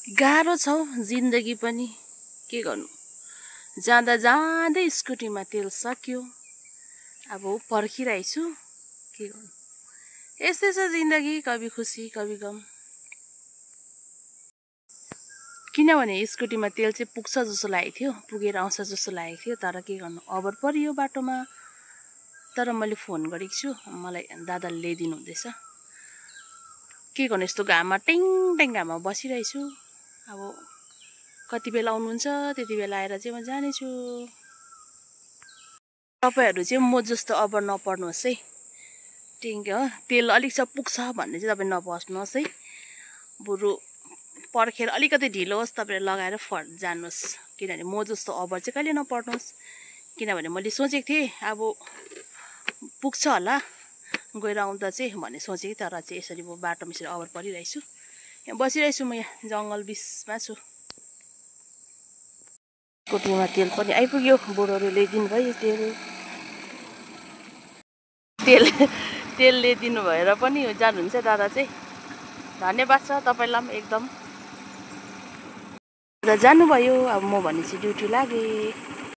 गाह्रो छ जिन्दगी पनि के गर्नु। जाँदा जाँदै स्कुटीमा तेल सक्यो। अब पर्खिरहेछु के गर्नु। यस्तै छ जिन्दगी, कभी खुसी कभी गम। किनभने स्कुटीमा तेल चाहिँ पुग्छ जस्तो लागेको थियो, पुगेर आउँछ जस्तो लागेको थियो, तर के गर्नु अभर परियो बाटोमा। तर मैले फोन गरेको छु, मलाई दादाले ल्याइदिनु हुँदैछ। के गर्नु यस्तो घाममा टेङ टेङ घाममा बसिरहेछु। अब कति बेला आउनुहुन्छ त्यति बेला आएर चाहिँ म जानेछु। तपाईहरु चाहिँ म जस्तो अभर नपर्नुहोस् है। तेल अलिक छ पुग्छ भन्ने चाहिँ तपाईँ नबस्नुहोस् है। बरु पर्खेर अलिकति ढिलो होस् तपाईले लगाएर जानुहोस्। किनभने म जस्तो अभर चाहिँ कहिले नपर्नुहोस्। किनभने मैले सोचेको थिएँ अब पुग्छ होला गएर आउँदा चाहिँ भन्ने सोचेँ, तर चाहिँ यसरी म बाटोमा यसरी अभर परिरहेछु। यहाँ बसिरहेछु, म यहाँ जङ्गल बिचमा छु। स्कुटीमा तेल पनि आइपुग्यो, बुढोले ल्याइदिनु भयो तेल ल्याइदिनु भएर पनि जानुहुन्छ दादा चाहिँ। धन्यवाद छ तपाईलाई पनि एकदम। जानुभयो। अब म भनेपछि ड्युटी लागे।